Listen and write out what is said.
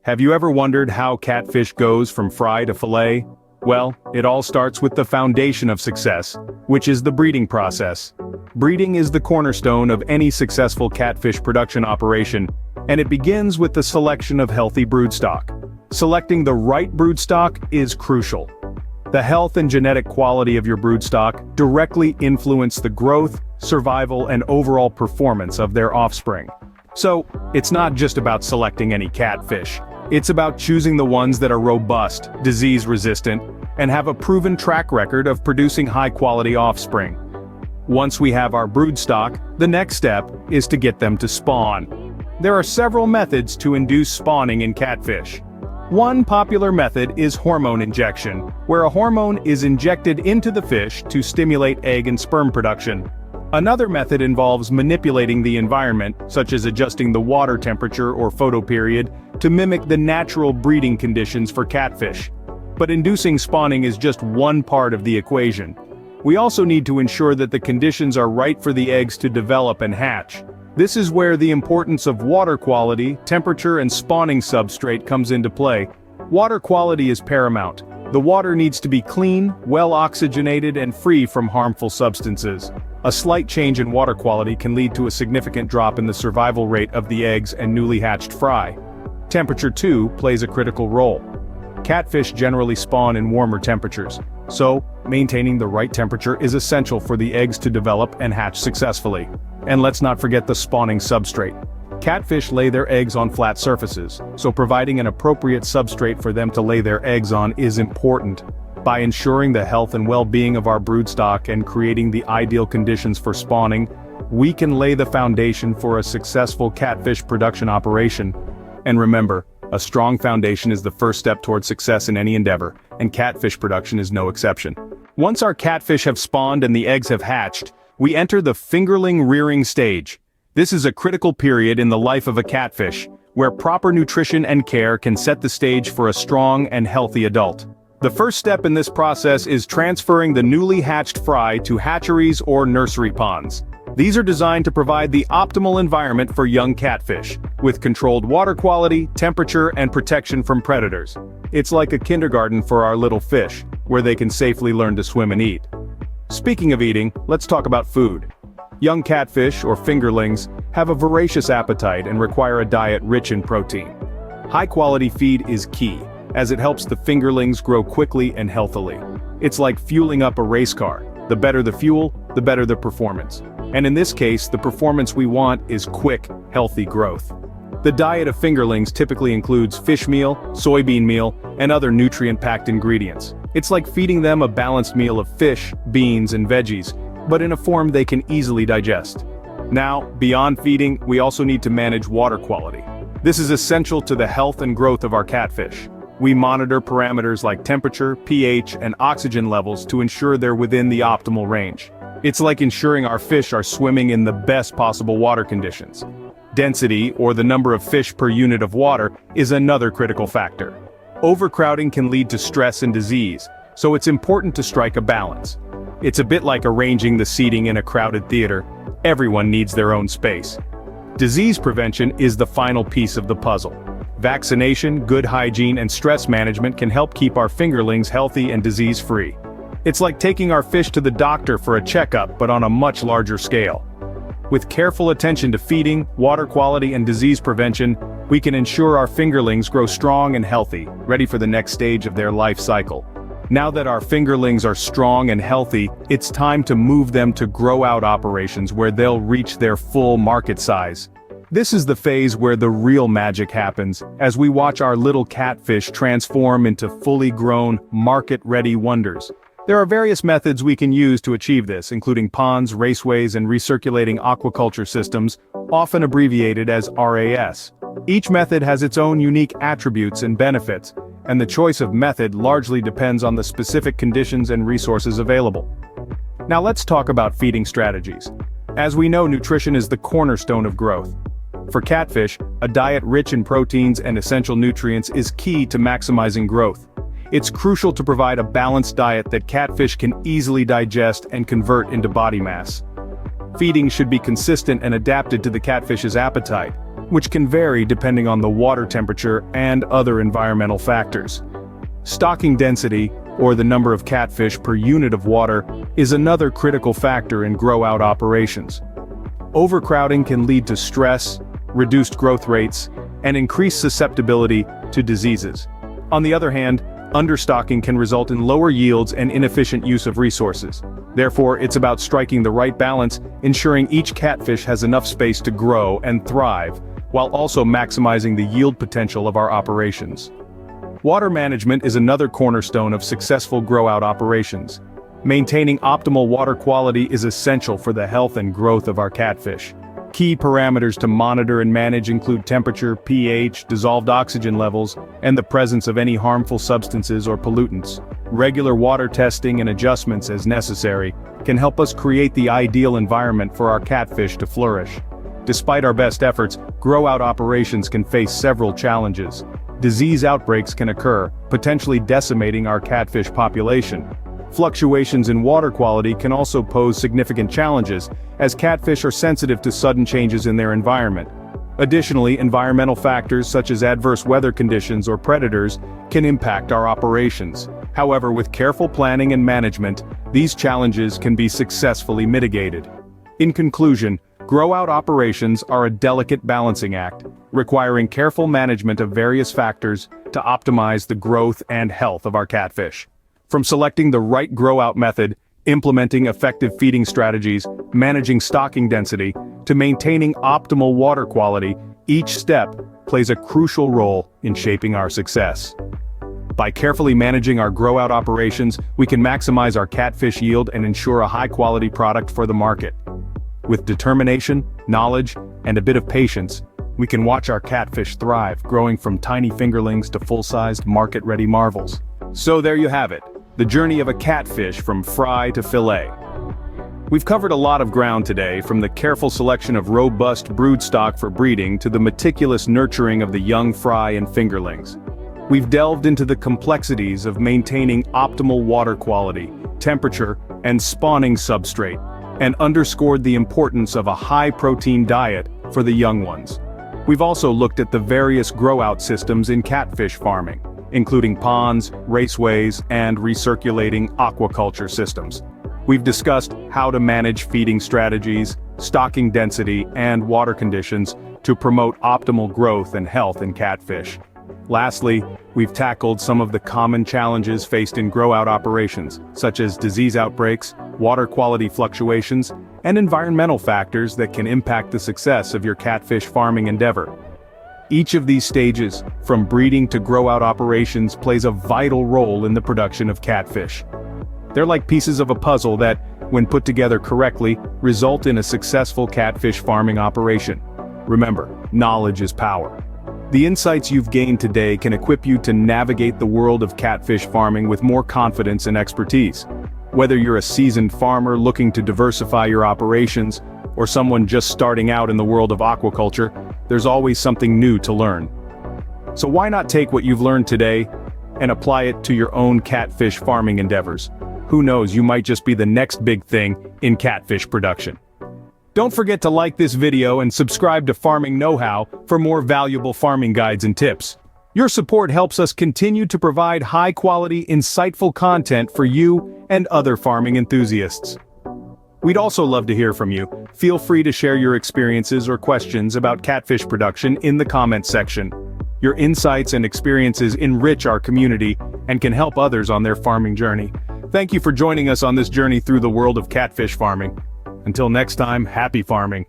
Have you ever wondered how catfish goes from fry to fillet? Well, it all starts with the foundation of success, which is the breeding process. Breeding is the cornerstone of any successful catfish production operation, and it begins with the selection of healthy broodstock. Selecting the right broodstock is crucial. The health and genetic quality of your broodstock directly influence the growth, survival, and overall performance of their offspring. So, it's not just about selecting any catfish. It's about choosing the ones that are robust, disease-resistant, and have a proven track record of producing high-quality offspring. Once we have our broodstock, the next step is to get them to spawn. There are several methods to induce spawning in catfish. One popular method is hormone injection, where a hormone is injected into the fish to stimulate egg and sperm production. Another method involves manipulating the environment, such as adjusting the water temperature or photoperiod, to mimic the natural breeding conditions for catfish. But inducing spawning is just one part of the equation. We also need to ensure that the conditions are right for the eggs to develop and hatch. This is where the importance of water quality, temperature, and spawning substrate comes into play. Water quality is paramount. The water needs to be clean, well oxygenated, and free from harmful substances. A slight change in water quality can lead to a significant drop in the survival rate of the eggs and newly hatched fry. Temperature, too, plays a critical role. Catfish generally spawn in warmer temperatures, so maintaining the right temperature is essential for the eggs to develop and hatch successfully. And let's not forget the spawning substrate. Catfish lay their eggs on flat surfaces, so providing an appropriate substrate for them to lay their eggs on is important. By ensuring the health and well-being of our broodstock and creating the ideal conditions for spawning, we can lay the foundation for a successful catfish production operation. And remember, a strong foundation is the first step toward success in any endeavor, and catfish production is no exception. Once our catfish have spawned and the eggs have hatched, we enter the fingerling rearing stage. This is a critical period in the life of a catfish, where proper nutrition and care can set the stage for a strong and healthy adult. The first step in this process is transferring the newly hatched fry to hatcheries or nursery ponds. These are designed to provide the optimal environment for young catfish, with controlled water quality, temperature, and protection from predators. It's like a kindergarten for our little fish, where they can safely learn to swim and eat. Speaking of eating, let's talk about food. Young catfish, or fingerlings, have a voracious appetite and require a diet rich in protein. High-quality feed is key, as it helps the fingerlings grow quickly and healthily. It's like fueling up a race car. The better the fuel, the better the performance. And in this case, the performance we want is quick, healthy growth. The diet of fingerlings typically includes fish meal, soybean meal, and other nutrient-packed ingredients. It's like feeding them a balanced meal of fish, beans, and veggies, but in a form they can easily digest. Now, beyond feeding, we also need to manage water quality. This is essential to the health and growth of our catfish. We monitor parameters like temperature, pH, and oxygen levels to ensure they're within the optimal range. It's like ensuring our fish are swimming in the best possible water conditions. Density, or the number of fish per unit of water, is another critical factor. Overcrowding can lead to stress and disease, so it's important to strike a balance. It's a bit like arranging the seating in a crowded theater. Everyone needs their own space. Disease prevention is the final piece of the puzzle. Vaccination, good hygiene, and stress management can help keep our fingerlings healthy and disease-free. It's like taking our fish to the doctor for a checkup, but on a much larger scale. With careful attention to feeding, water quality, and disease prevention, we can ensure our fingerlings grow strong and healthy, ready for the next stage of their life cycle. Now that our fingerlings are strong and healthy, it's time to move them to grow-out operations where they'll reach their full market size. This is the phase where the real magic happens, as we watch our little catfish transform into fully grown, market-ready wonders. There are various methods we can use to achieve this, including ponds, raceways, and recirculating aquaculture systems, often abbreviated as RAS. Each method has its own unique attributes and benefits, and the choice of method largely depends on the specific conditions and resources available. Now let's talk about feeding strategies. As we know, nutrition is the cornerstone of growth. For catfish, a diet rich in proteins and essential nutrients is key to maximizing growth. It's crucial to provide a balanced diet that catfish can easily digest and convert into body mass. Feeding should be consistent and adapted to the catfish's appetite. which can vary depending on the water temperature and other environmental factors. Stocking density, or the number of catfish per unit of water, is another critical factor in grow-out operations. Overcrowding can lead to stress, reduced growth rates, and increased susceptibility to diseases. On the other hand, understocking can result in lower yields and inefficient use of resources. Therefore, it's about striking the right balance, ensuring each catfish has enough space to grow and thrive, while also maximizing the yield potential of our operations. Water management is another cornerstone of successful grow-out operations. Maintaining optimal water quality is essential for the health and growth of our catfish. Key parameters to monitor and manage include temperature, pH, dissolved oxygen levels, and the presence of any harmful substances or pollutants. Regular water testing and adjustments as necessary can help us create the ideal environment for our catfish to flourish. Despite our best efforts, grow-out operations can face several challenges. Disease outbreaks can occur, potentially decimating our catfish population. Fluctuations in water quality can also pose significant challenges, as catfish are sensitive to sudden changes in their environment. Additionally, environmental factors such as adverse weather conditions or predators can impact our operations. However, with careful planning and management, these challenges can be successfully mitigated. In conclusion, grow-out operations are a delicate balancing act, requiring careful management of various factors to optimize the growth and health of our catfish. From selecting the right grow-out method, implementing effective feeding strategies, managing stocking density, to maintaining optimal water quality, each step plays a crucial role in shaping our success. By carefully managing our grow-out operations, we can maximize our catfish yield and ensure a high-quality product for the market. With determination, knowledge, and a bit of patience, we can watch our catfish thrive, growing from tiny fingerlings to full-sized, market-ready marvels. So there you have it, the journey of a catfish from fry to fillet. We've covered a lot of ground today, from the careful selection of robust broodstock for breeding to the meticulous nurturing of the young fry and fingerlings. We've delved into the complexities of maintaining optimal water quality, temperature, and spawning substrate, and underscored the importance of a high-protein diet for the young ones. We've also looked at the various grow-out systems in catfish farming, including ponds, raceways, and recirculating aquaculture systems. We've discussed how to manage feeding strategies, stocking density, and water conditions to promote optimal growth and health in catfish. Lastly, we've tackled some of the common challenges faced in grow-out operations, such as disease outbreaks, water quality fluctuations, and environmental factors that can impact the success of your catfish farming endeavor. Each of these stages, from breeding to grow-out operations, plays a vital role in the production of catfish. They're like pieces of a puzzle that, when put together correctly, result in a successful catfish farming operation. Remember, knowledge is power. The insights you've gained today can equip you to navigate the world of catfish farming with more confidence and expertise. Whether you're a seasoned farmer looking to diversify your operations, or someone just starting out in the world of aquaculture, there's always something new to learn. So why not take what you've learned today and apply it to your own catfish farming endeavors? Who knows, you might just be the next big thing in catfish production. Don't forget to like this video and subscribe to Farming Knowhow for more valuable farming guides and tips. Your support helps us continue to provide high-quality, insightful content for you and other farming enthusiasts. We'd also love to hear from you. Feel free to share your experiences or questions about catfish production in the comments section. Your insights and experiences enrich our community and can help others on their farming journey. Thank you for joining us on this journey through the world of catfish farming. Until next time, happy farming.